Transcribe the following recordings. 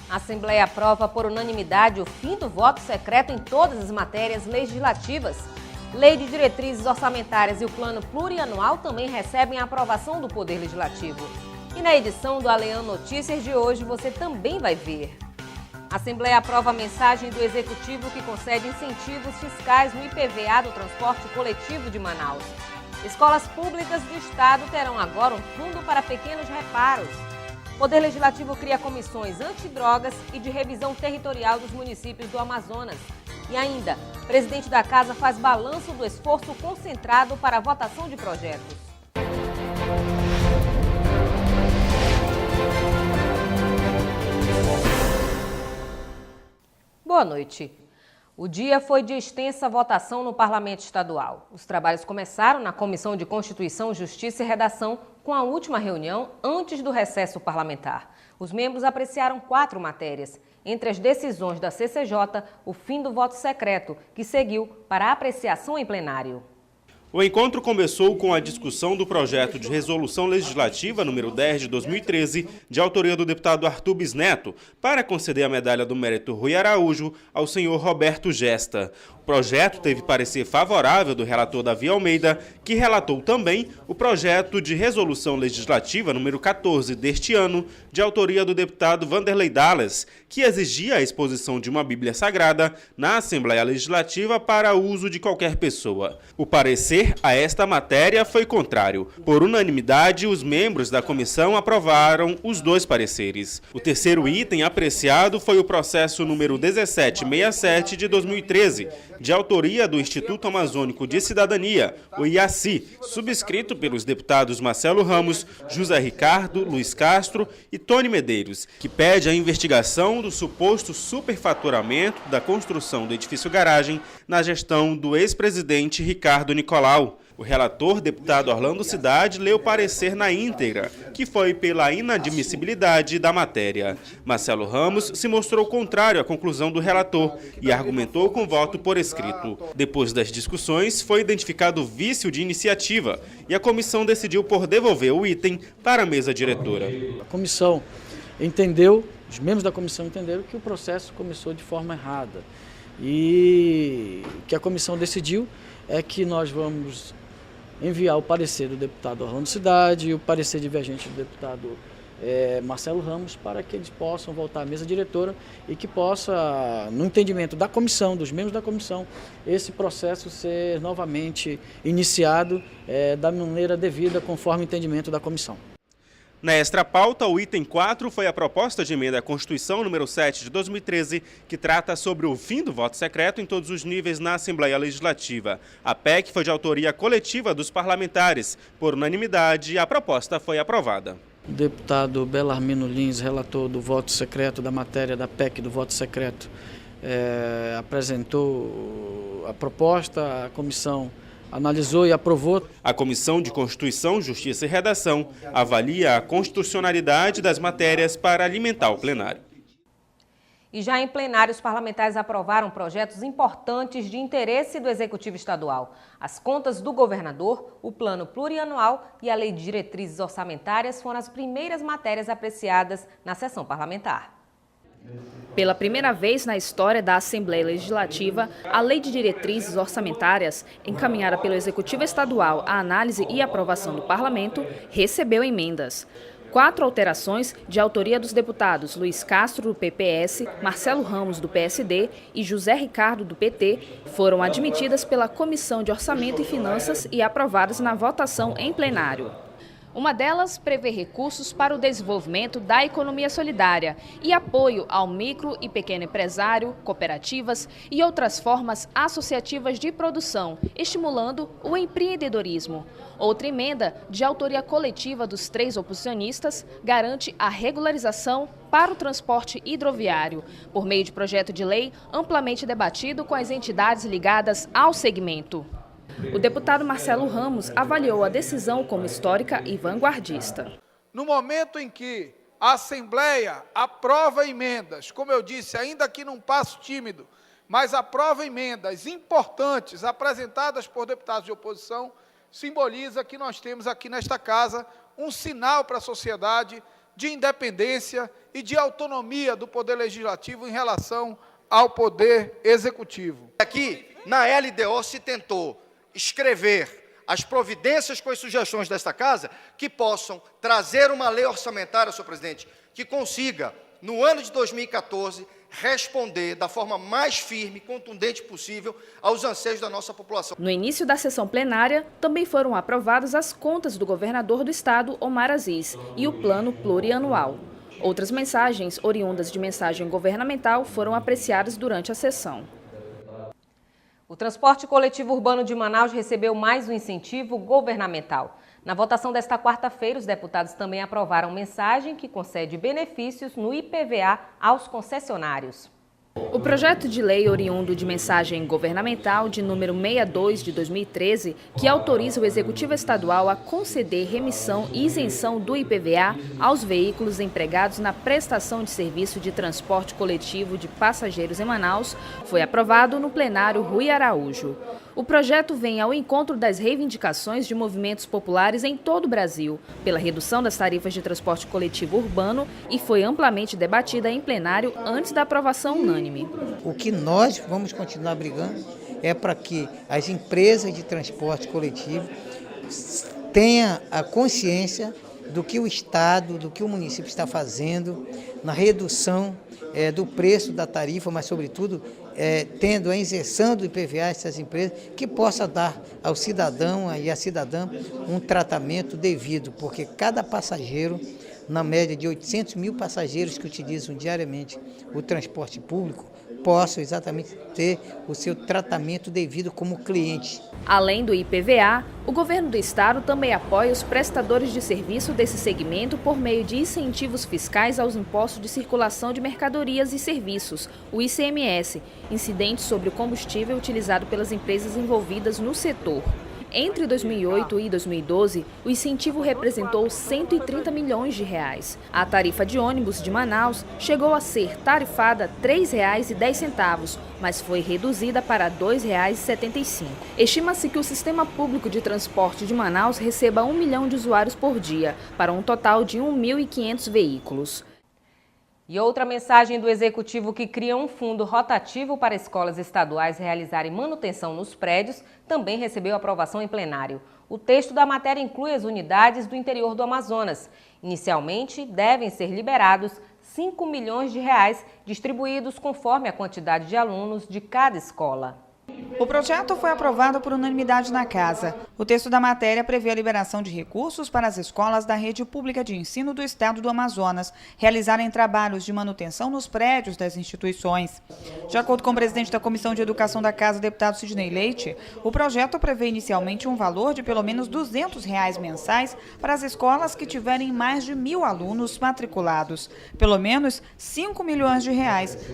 A Assembleia aprova por unanimidade o fim do voto secreto em todas as matérias legislativas. Lei de Diretrizes Orçamentárias e o Plano Plurianual também recebem a aprovação do Poder Legislativo. E na edição do Alean Notícias de hoje você também vai ver. A Assembleia aprova a mensagem do Executivo que concede incentivos fiscais no IPVA do transporte coletivo de Manaus. Escolas públicas do Estado terão agora um fundo para pequenos reparos. O Poder Legislativo cria comissões antidrogas e de revisão territorial dos municípios do Amazonas. E ainda, o presidente da Casa faz balanço do esforço concentrado para a votação de projetos. Boa noite. O dia foi de extensa votação no Parlamento Estadual. Os trabalhos começaram na Comissão de Constituição, Justiça e Redação, com a última reunião antes do recesso parlamentar. Os membros apreciaram 4 matérias. Entre as decisões da CCJ, o fim do voto secreto, que seguiu para apreciação em plenário. O encontro começou com a discussão do projeto de resolução legislativa número 10 de 2013, de autoria do deputado Arthur Bisneto, para conceder a medalha do mérito Rui Araújo ao senhor Roberto Gesta. O projeto teve parecer favorável do relator Davi Almeida, que relatou também o projeto de resolução legislativa número 14 deste ano, de autoria do deputado Vanderlei Dallas, que exigia a exposição de uma Bíblia Sagrada na Assembleia Legislativa para uso de qualquer pessoa. O parecer a esta matéria foi contrário. Por unanimidade, os membros da comissão aprovaram os 2 pareceres. O terceiro item apreciado foi o processo número 1767 de 2013, de autoria do Instituto Amazônico de Cidadania, o IACI, subscrito pelos deputados Marcelo Ramos, José Ricardo, Luiz Castro e Tony Medeiros, que pede a investigação do suposto superfaturamento da construção do edifício garagem na gestão do ex-presidente Ricardo Nicolau. O relator, deputado Orlando Cidade, leu o parecer na íntegra, que foi pela inadmissibilidade da matéria. Marcelo Ramos se mostrou contrário à conclusão do relator e argumentou com voto por escrito. Depois das discussões, foi identificado vício de iniciativa e a comissão decidiu por devolver o item para a mesa diretora. A comissão entendeu, os membros da comissão entenderam que o processo começou de forma errada. E o que a comissão decidiu é que nós vamos enviar o parecer do deputado Orlando Cidade e o parecer divergente do deputado Marcelo Ramos para que eles possam voltar à mesa diretora e que possa, no entendimento da comissão, dos membros da comissão, esse processo ser novamente iniciado da maneira devida, conforme o entendimento da comissão. Na extra pauta, o item 4 foi a proposta de emenda à Constituição número 7 de 2013, que trata sobre o fim do voto secreto em todos os níveis na Assembleia Legislativa. A PEC foi de autoria coletiva dos parlamentares. Por unanimidade, a proposta foi aprovada. O deputado Belarmino Lins, relator do voto secreto, da matéria da PEC do voto secreto, apresentou a proposta, a comissão analisou e aprovou. A Comissão de Constituição, Justiça e Redação avalia a constitucionalidade das matérias para alimentar o plenário. E já em plenário, os parlamentares aprovaram projetos importantes de interesse do Executivo Estadual. As contas do governador, o Plano Plurianual e a Lei de Diretrizes Orçamentárias foram as primeiras matérias apreciadas na sessão parlamentar. Pela primeira vez na história da Assembleia Legislativa, a Lei de Diretrizes Orçamentárias, encaminhada pelo Executivo Estadual à análise e aprovação do Parlamento, recebeu emendas. 4 alterações de autoria dos deputados Luiz Castro, do PPS, Marcelo Ramos, do PSD e José Ricardo, do PT, foram admitidas pela Comissão de Orçamento e Finanças e aprovadas na votação em plenário. Uma delas prevê recursos para o desenvolvimento da economia solidária e apoio ao micro e pequeno empresário, cooperativas e outras formas associativas de produção, estimulando o empreendedorismo. Outra emenda, de autoria coletiva dos 3 oposicionistas, garante a regularização para o transporte hidroviário, por meio de projeto de lei amplamente debatido com as entidades ligadas ao segmento. O deputado Marcelo Ramos avaliou a decisão como histórica e vanguardista. No momento em que a Assembleia aprova emendas, como eu disse, ainda que num passo tímido, mas aprova emendas importantes apresentadas por deputados de oposição, simboliza que nós temos aqui nesta casa um sinal para a sociedade de independência e de autonomia do Poder Legislativo em relação ao Poder Executivo. Aqui, na LDO, se tentou escrever as providências com as sugestões desta Casa que possam trazer uma lei orçamentária, senhor presidente, que consiga, no ano de 2014, responder da forma mais firme e contundente possível aos anseios da nossa população. No início da sessão plenária, também foram aprovadas as contas do governador do estado, Omar Aziz, e o plano plurianual. Outras mensagens, oriundas de mensagem governamental, foram apreciadas durante a sessão. O transporte coletivo urbano de Manaus recebeu mais um incentivo governamental. Na votação desta quarta-feira, os deputados também aprovaram mensagem que concede benefícios no IPVA aos concessionários. O projeto de lei oriundo de mensagem governamental de número 62 de 2013, que autoriza o Executivo Estadual a conceder remissão e isenção do IPVA aos veículos empregados na prestação de serviço de transporte coletivo de passageiros em Manaus, foi aprovado no plenário Rui Araújo. O projeto vem ao encontro das reivindicações de movimentos populares em todo o Brasil, pela redução das tarifas de transporte coletivo urbano e foi amplamente debatida em plenário antes da aprovação unânime. O que nós vamos continuar brigando é para que as empresas de transporte coletivo tenham a consciência do que o Estado, do que o município está fazendo na redução do preço da tarifa, mas, sobretudo, tendo a isenção do IPVA a essas empresas, que possa dar ao cidadão e à cidadã um tratamento devido, porque cada passageiro, na média de 800 mil passageiros que utilizam diariamente o transporte público, possam exatamente ter o seu tratamento devido como cliente. Além do IPVA, o governo do estado também apoia os prestadores de serviço desse segmento por meio de incentivos fiscais aos impostos de circulação de mercadorias e serviços, o ICMS, incidentes sobre o combustível utilizado pelas empresas envolvidas no setor. Entre 2008 e 2012, o incentivo representou 130 milhões de reais. A tarifa de ônibus de Manaus chegou a ser tarifada R$ 3,10, mas foi reduzida para R$ 2,75. Estima-se que o sistema público de transporte de Manaus receba 1 milhão de usuários por dia, para um total de 1.500 veículos. E outra mensagem do Executivo que cria um fundo rotativo para escolas estaduais realizarem manutenção nos prédios também recebeu aprovação em plenário. O texto da matéria inclui as unidades do interior do Amazonas. Inicialmente, devem ser liberados R$ 5 milhões distribuídos conforme a quantidade de alunos de cada escola. O projeto foi aprovado por unanimidade na Casa. O texto da matéria prevê a liberação de recursos para as escolas da rede pública de ensino do estado do Amazonas realizarem trabalhos de manutenção nos prédios das instituições. De acordo com o presidente da Comissão de Educação da Casa, deputado Sidney Leite, o projeto prevê inicialmente um valor de pelo menos R$ 200 mensais para as escolas que tiverem mais de 1.000 alunos matriculados. Pelo menos R$ 5 milhões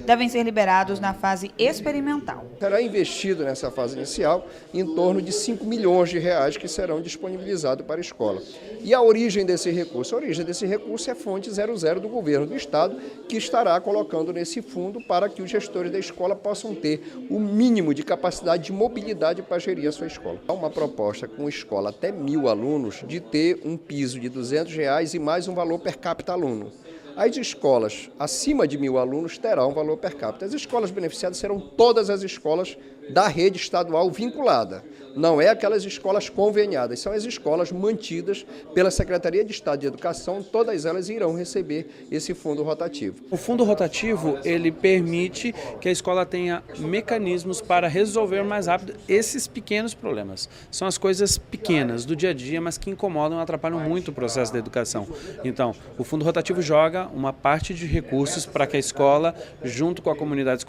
devem ser liberados na fase experimental. Será investido nessa fase inicial em torno de R$ 5 milhões que serão disponibilizados para a escola. E a origem desse recurso? A origem desse recurso é fonte 00 do governo do estado, que estará colocando nesse fundo para que os gestores da escola possam ter o mínimo de capacidade de mobilidade para gerir a sua escola. Há uma proposta com escola até 1.000 alunos de ter um piso de R$ 200 e mais um valor per capita aluno. As escolas acima de 1.000 alunos terão um valor per capita. As escolas beneficiadas serão todas as escolas da rede estadual vinculada. Não é aquelas escolas conveniadas, são as escolas mantidas pela Secretaria de Estado de Educação, todas elas irão receber esse fundo rotativo. O fundo rotativo, ele permite que a escola tenha mecanismos para resolver mais rápido esses pequenos problemas. São as coisas pequenas do dia a dia, mas que incomodam e atrapalham muito o processo da educação. Então, o fundo rotativo joga uma parte de recursos para que a escola, junto com a comunidade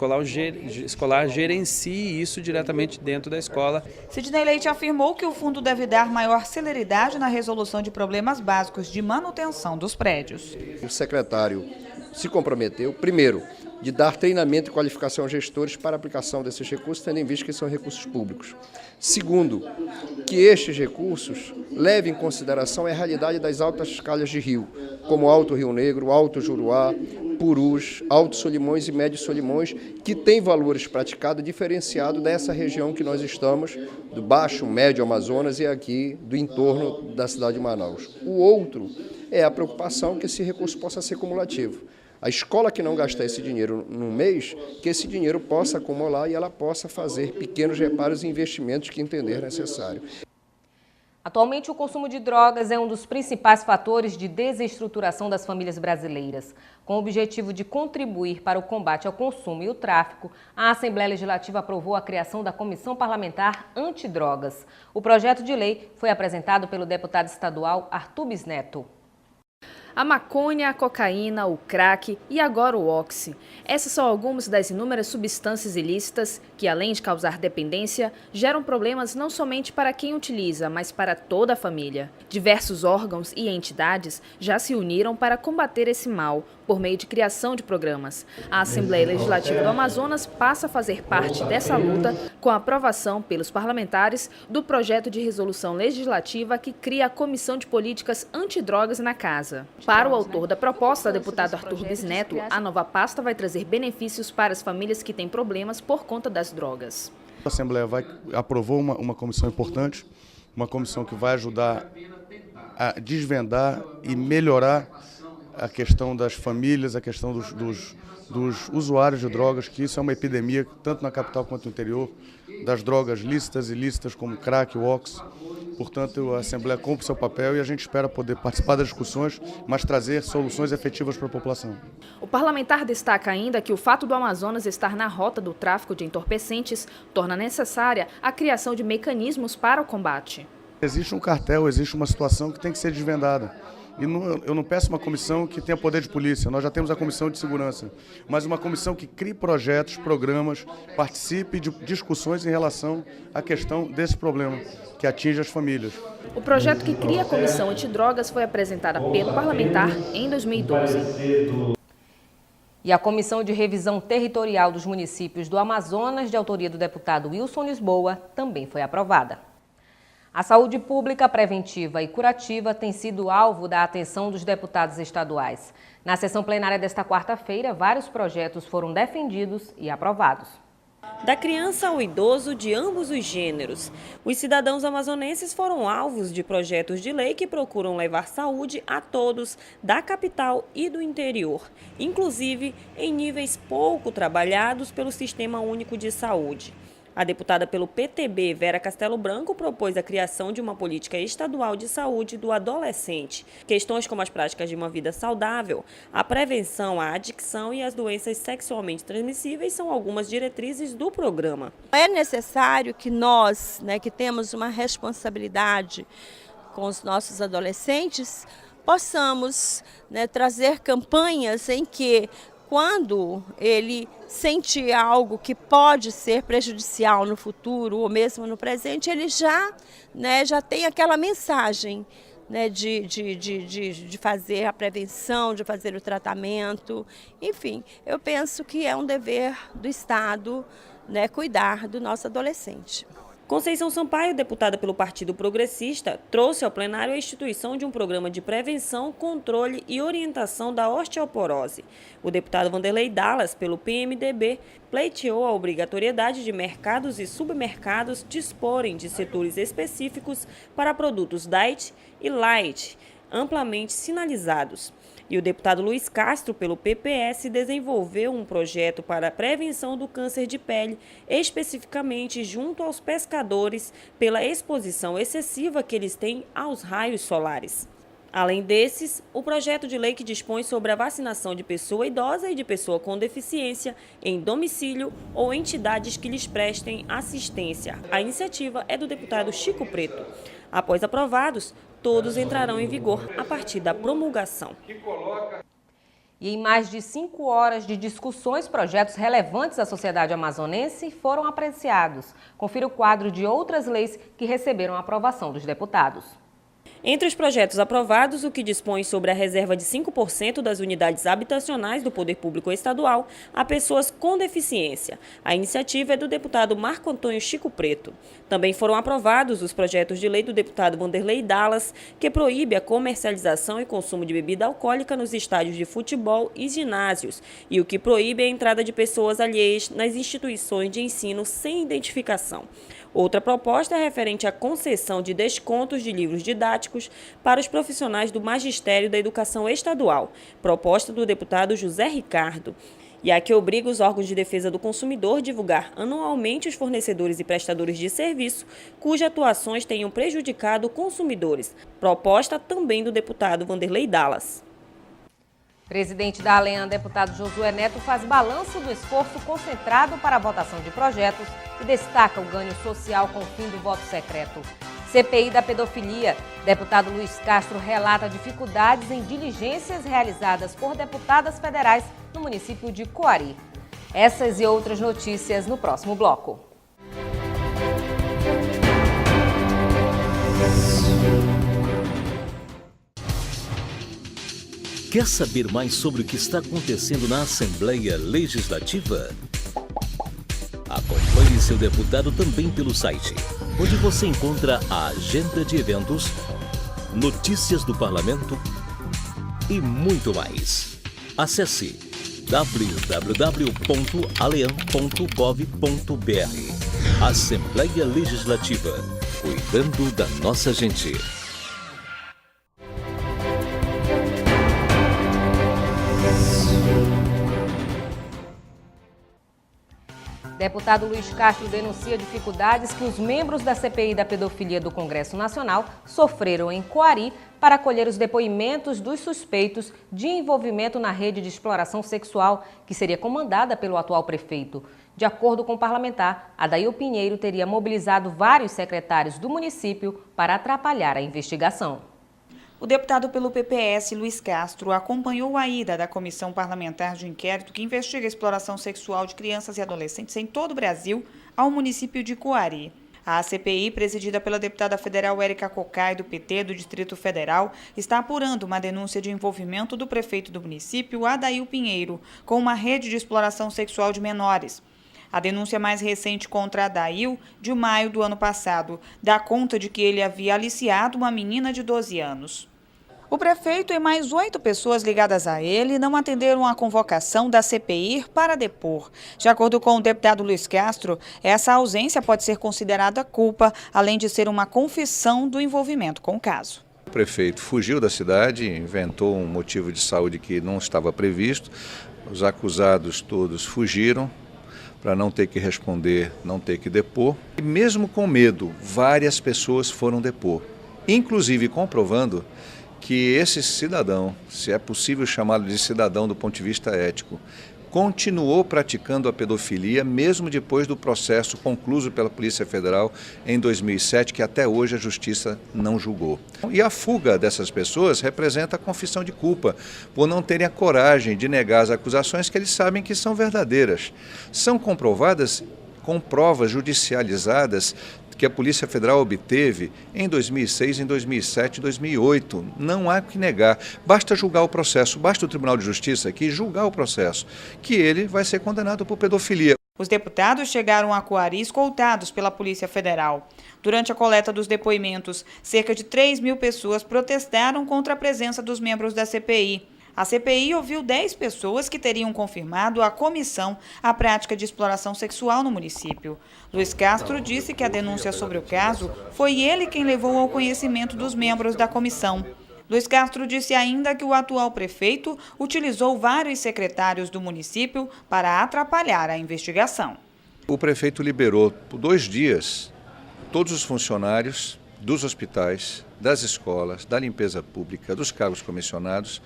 escolar, gerencie isso diretamente dentro da escola. Sidney Leite afirmou que o fundo deve dar maior celeridade na resolução de problemas básicos de manutenção dos prédios. O secretário se comprometeu, primeiro, de dar treinamento e qualificação aos gestores para a aplicação desses recursos, tendo em vista que são recursos públicos. Segundo, que estes recursos levem em consideração a realidade das altas calhas de rio, como Alto Rio Negro, Alto Juruá, purus, Alto Solimões e Médio Solimões, que tem valores praticados diferenciados dessa região que nós estamos, do Baixo, Médio Amazonas e aqui do entorno da cidade de Manaus. O outro é a preocupação que esse recurso possa ser cumulativo. A escola que não gastar esse dinheiro num mês, que esse dinheiro possa acumular e ela possa fazer pequenos reparos e investimentos que entender necessário. Atualmente, o consumo de drogas é um dos principais fatores de desestruturação das famílias brasileiras. Com o objetivo de contribuir para o combate ao consumo e o tráfico, a Assembleia Legislativa aprovou a criação da Comissão Parlamentar Antidrogas. O projeto de lei foi apresentado pelo deputado estadual Artubis Neto. A maconha, a cocaína, o crack e agora o oxi. Essas são algumas das inúmeras substâncias ilícitas que, além de causar dependência, geram problemas não somente para quem utiliza, mas para toda a família. Diversos órgãos e entidades já se uniram para combater esse mal, por meio de criação de programas. A Assembleia Legislativa do Amazonas passa a fazer parte dessa luta com a aprovação pelos parlamentares do projeto de resolução legislativa que cria a Comissão de Políticas Antidrogas na Casa. Para o autor da proposta, deputado Artubis Neto, a nova pasta vai trazer benefícios para as famílias que têm problemas por conta das drogas. A Assembleia aprovou uma comissão importante, uma comissão que vai ajudar a desvendar e melhorar a questão das famílias, a questão dos usuários de drogas, que isso é uma epidemia, tanto na capital quanto no interior, das drogas lícitas e ilícitas como crack, o oxi. Portanto, a Assembleia cumpre seu papel e a gente espera poder participar das discussões, mas trazer soluções efetivas para a população. O parlamentar destaca ainda que o fato do Amazonas estar na rota do tráfico de entorpecentes torna necessária a criação de mecanismos para o combate. Existe um cartel, existe uma situação que tem que ser desvendada. E eu não peço uma comissão que tenha poder de polícia, nós já temos a comissão de segurança, mas uma comissão que crie projetos, programas, participe de discussões em relação à questão desse problema que atinge as famílias. O projeto que cria a Comissão Antidrogas foi apresentada pelo parlamentar em 2012. E a Comissão de Revisão Territorial dos Municípios do Amazonas, de autoria do deputado Wilson Lisboa, também foi aprovada. A saúde pública preventiva e curativa tem sido alvo da atenção dos deputados estaduais. Na sessão plenária desta quarta-feira, vários projetos foram defendidos e aprovados. Da criança ao idoso, de ambos os gêneros, os cidadãos amazonenses foram alvos de projetos de lei que procuram levar saúde a todos da capital e do interior, inclusive em níveis pouco trabalhados pelo Sistema Único de Saúde. A deputada pelo PTB, Vera Castelo Branco, propôs a criação de uma política estadual de saúde do adolescente. Questões como as práticas de uma vida saudável, a prevenção à adicção e as doenças sexualmente transmissíveis são algumas diretrizes do programa. É necessário que nós, que temos uma responsabilidade com os nossos adolescentes, possamos trazer campanhas em que, quando ele sente algo que pode ser prejudicial no futuro ou mesmo no presente, ele já tem aquela mensagem de fazer a prevenção, de fazer o tratamento. Enfim, eu penso que é um dever do Estado cuidar do nosso adolescente. Conceição Sampaio, deputada pelo Partido Progressista, trouxe ao plenário a instituição de um programa de prevenção, controle e orientação da osteoporose. O deputado Vanderlei Dallas, pelo PMDB, pleiteou a obrigatoriedade de mercados e submercados disporem de setores específicos para produtos diet e light, amplamente sinalizados. E o deputado Luiz Castro, pelo PPS, desenvolveu um projeto para a prevenção do câncer de pele, especificamente junto aos pescadores, pela exposição excessiva que eles têm aos raios solares. Além desses, o projeto de lei que dispõe sobre a vacinação de pessoa idosa e de pessoa com deficiência em domicílio ou entidades que lhes prestem assistência. A iniciativa é do deputado Chico Preto. Após aprovados, todos entrarão em vigor a partir da promulgação. E em mais de 5 horas de discussões, projetos relevantes à sociedade amazonense foram apreciados. Confira o quadro de outras leis que receberam a aprovação dos deputados. Entre os projetos aprovados, o que dispõe sobre a reserva de 5% das unidades habitacionais do Poder Público Estadual a pessoas com deficiência. A iniciativa é do deputado Marco Antônio Chico Preto. Também foram aprovados os projetos de lei do deputado Vanderlei Dallas, que proíbe a comercialização e consumo de bebida alcoólica nos estádios de futebol e ginásios, e o que proíbe a entrada de pessoas alheias nas instituições de ensino sem identificação. Outra proposta é referente à concessão de descontos de livros didáticos para os profissionais do Magistério da Educação Estadual, proposta do deputado José Ricardo. E a que obriga os órgãos de defesa do consumidor a divulgar anualmente os fornecedores e prestadores de serviço cujas atuações tenham prejudicado consumidores, proposta também do deputado Vanderlei Dallas. Presidente da ALEAN, deputado Josué Neto, faz balanço do esforço concentrado para a votação de projetos e destaca o ganho social com o fim do voto secreto. CPI da pedofilia. Deputado Luiz Castro relata dificuldades em diligências realizadas por deputadas federais no município de Coari. Essas e outras notícias no próximo bloco. Quer saber mais sobre o que está acontecendo na Assembleia Legislativa? Acompanhe seu deputado também pelo site, onde você encontra a agenda de eventos, notícias do parlamento e muito mais. Acesse www.alean.gov.br. Assembleia Legislativa, cuidando da nossa gente. Deputado Luiz Castro denuncia dificuldades que os membros da CPI da pedofilia do Congresso Nacional sofreram em Coari para colher os depoimentos dos suspeitos de envolvimento na rede de exploração sexual que seria comandada pelo atual prefeito. De acordo com o parlamentar, Adail Pinheiro teria mobilizado vários secretários do município para atrapalhar a investigação. O deputado pelo PPS, Luiz Castro, acompanhou a ida da Comissão Parlamentar de Inquérito que investiga a exploração sexual de crianças e adolescentes em todo o Brasil ao município de Coari. A CPI, presidida pela deputada federal Érica Cocai, do PT do Distrito Federal, está apurando uma denúncia de envolvimento do prefeito do município, Adail Pinheiro, com uma rede de exploração sexual de menores. A denúncia mais recente contra Adail, de maio do ano passado, dá conta de que ele havia aliciado uma menina de 12 anos. O prefeito e mais 8 pessoas ligadas a ele não atenderam a convocação da CPI para depor. De acordo com o deputado Luiz Castro, essa ausência pode ser considerada culpa, além de ser uma confissão do envolvimento com o caso. O prefeito fugiu da cidade, inventou um motivo de saúde que não estava previsto. Os acusados todos fugiram para não ter que responder, não ter que depor. E mesmo com medo, várias pessoas foram depor, inclusive comprovando que esse cidadão, se é possível chamá-lo de cidadão do ponto de vista ético, continuou praticando a pedofilia mesmo depois do processo concluído pela Polícia Federal em 2007, que até hoje a Justiça não julgou. E a fuga dessas pessoas representa a confissão de culpa, por não terem a coragem de negar as acusações que eles sabem que são verdadeiras. São comprovadas com provas judicializadas que a Polícia Federal obteve em 2006, em 2007 e 2008. Não há que negar. Basta julgar o processo, basta o Tribunal de Justiça aqui julgar o processo, que ele vai ser condenado por pedofilia. Os deputados chegaram a Coari escoltados pela Polícia Federal. Durante a coleta dos depoimentos, cerca de 3.000 pessoas protestaram contra a presença dos membros da CPI. A CPI ouviu 10 pessoas que teriam confirmado à comissão a prática de exploração sexual no município. Luiz Castro disse que a denúncia sobre o caso foi ele quem levou ao conhecimento dos membros da comissão. Luiz Castro disse ainda que o atual prefeito utilizou vários secretários do município para atrapalhar a investigação. O prefeito liberou por 2 dias todos os funcionários dos hospitais, das escolas, da limpeza pública, dos cargos comissionados,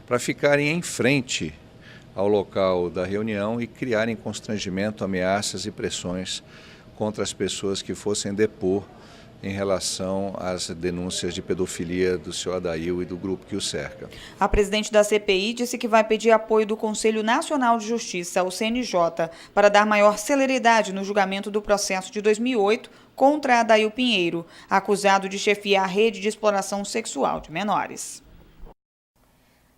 para ficarem em frente ao local da reunião e criarem constrangimento, ameaças e pressões contra as pessoas que fossem depor em relação às denúncias de pedofilia do senhor Adail e do grupo que o cerca. A presidente da CPI disse que vai pedir apoio do Conselho Nacional de Justiça, o CNJ, para dar maior celeridade no julgamento do processo de 2008 contra Adail Pinheiro, acusado de chefiar a rede de exploração sexual de menores.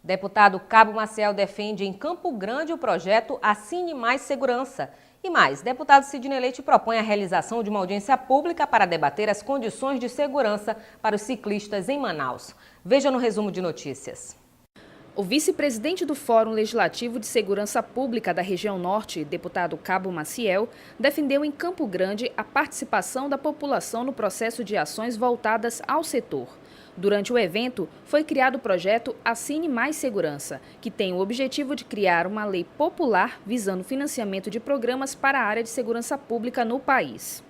Deputado Cabo Maciel defende em Campo Grande o projeto Assine Mais Segurança. E mais, deputado Sidney Leite propõe a realização de uma audiência pública para debater as condições de segurança para os ciclistas em Manaus. Veja no resumo de notícias. O vice-presidente do Fórum Legislativo de Segurança Pública da região norte, deputado Cabo Maciel, defendeu em Campo Grande a participação da população no processo de ações voltadas ao setor. Durante o evento, foi criado o projeto Assine Mais Segurança, que tem o objetivo de criar uma lei popular visando financiamento de programas para a área de segurança pública no país.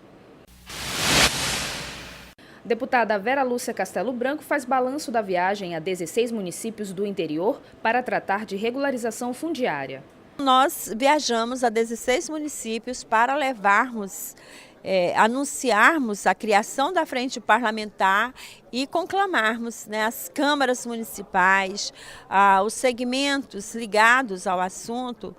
Deputada Vera Lúcia Castelo Branco faz balanço da viagem a 16 municípios do interior para tratar de regularização fundiária. Nós viajamos a 16 municípios para levarmos anunciarmos a criação da frente parlamentar e conclamarmos, as câmaras municipais, os segmentos ligados ao assunto.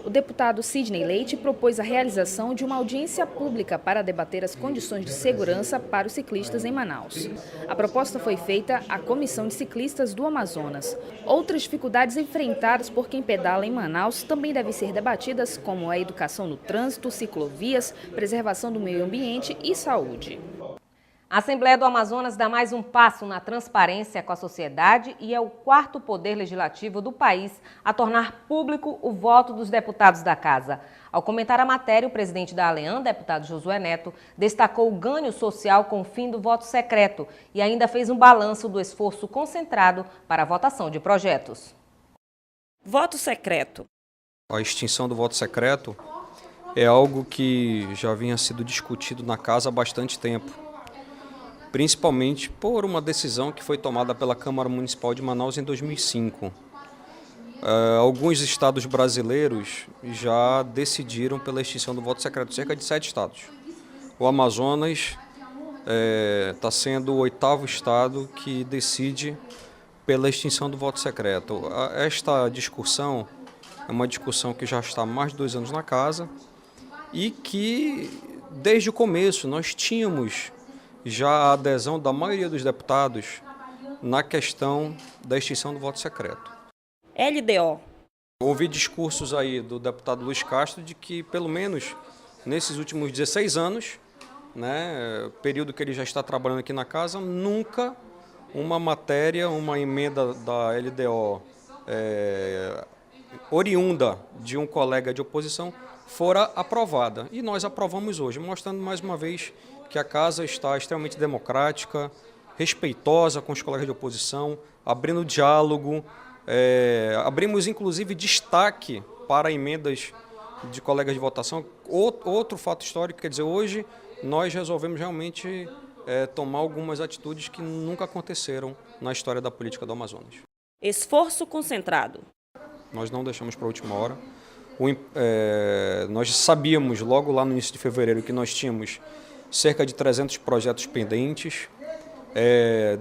O deputado Sidney Leite propôs a realização de uma audiência pública para debater as condições de segurança para os ciclistas em Manaus. A proposta foi feita à Comissão de Ciclistas do Amazonas. Outras dificuldades enfrentadas por quem pedala em Manaus também devem ser debatidas, como a educação no trânsito, ciclovias, preservação do meio ambiente e saúde. A Assembleia do Amazonas dá mais um passo na transparência com a sociedade e é o quarto poder legislativo do país a tornar público o voto dos deputados da casa. Ao comentar a matéria, o presidente da ALEAN, deputado Josué Neto, destacou o ganho social com o fim do voto secreto e ainda fez um balanço do esforço concentrado para a votação de projetos. Voto secreto. A extinção do voto secreto é algo que já vinha sido discutido na casa há bastante tempo, principalmente por uma decisão que foi tomada pela Câmara Municipal de Manaus em 2005. Alguns estados brasileiros já decidiram pela extinção do voto secreto, cerca de 7 estados. O Amazonas está sendo o 8º estado que decide pela extinção do voto secreto. Esta discussão é uma discussão que já está há mais de 2 anos na casa e que, desde o começo, nós tínhamos já a adesão da maioria dos deputados na questão da extinção do voto secreto. LDO. Ouvi discursos aí do deputado Luiz Castro de que, pelo menos nesses últimos 16 anos, período que ele já está trabalhando aqui na casa, nunca uma matéria, uma emenda da LDO oriunda de um colega de oposição fora aprovada. E nós aprovamos hoje, mostrando mais uma vez que a casa está extremamente democrática, respeitosa com os colegas de oposição, abrindo diálogo, abrimos inclusive destaque para emendas de colegas de votação. Outro fato histórico, quer dizer, hoje nós resolvemos realmente tomar algumas atitudes que nunca aconteceram na história da política do Amazonas. Esforço concentrado. Nós não deixamos para a última hora. Nós sabíamos logo lá no início de fevereiro que nós tínhamos cerca de 300 projetos pendentes.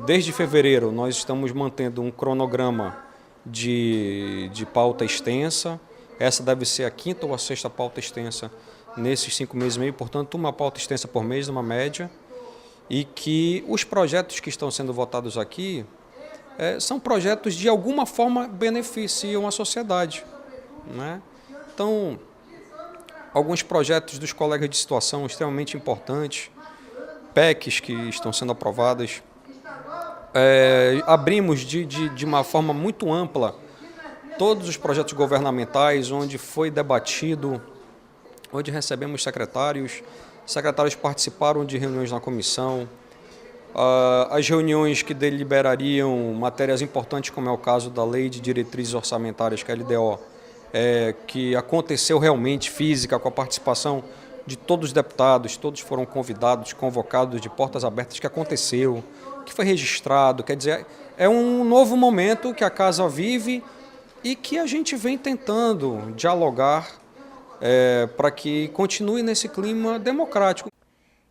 Desde fevereiro nós estamos mantendo um cronograma de pauta extensa. Essa deve ser a 5ª ou a 6ª pauta extensa nesses 5 meses e meio, portanto uma pauta extensa por mês, uma média, e que os projetos que estão sendo votados aqui são projetos de alguma forma beneficiam a sociedade, Então, alguns projetos dos colegas de situação extremamente importantes, PECs que estão sendo aprovadas. Abrimos de uma forma muito ampla todos os projetos governamentais, onde foi debatido, onde recebemos secretários participaram de reuniões na comissão, as reuniões que deliberariam matérias importantes, como é o caso da Lei de Diretrizes Orçamentárias, que é a LDO, que aconteceu realmente física, com a participação de todos os deputados, todos foram convidados, convocados de portas abertas, que aconteceu, que foi registrado. Quer dizer, é um novo momento que a casa vive e que a gente vem tentando dialogar para que continue nesse clima democrático.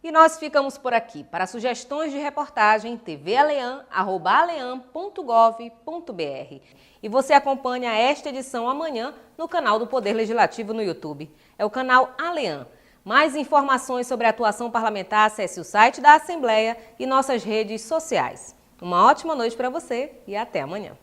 E nós ficamos por aqui. Para sugestões de reportagem, tvalean@alean.gov.br. E você acompanha esta edição amanhã no canal do Poder Legislativo no YouTube. É o canal Alean. Mais informações sobre a atuação parlamentar, acesse o site da Assembleia e nossas redes sociais. Uma ótima noite para você e até amanhã.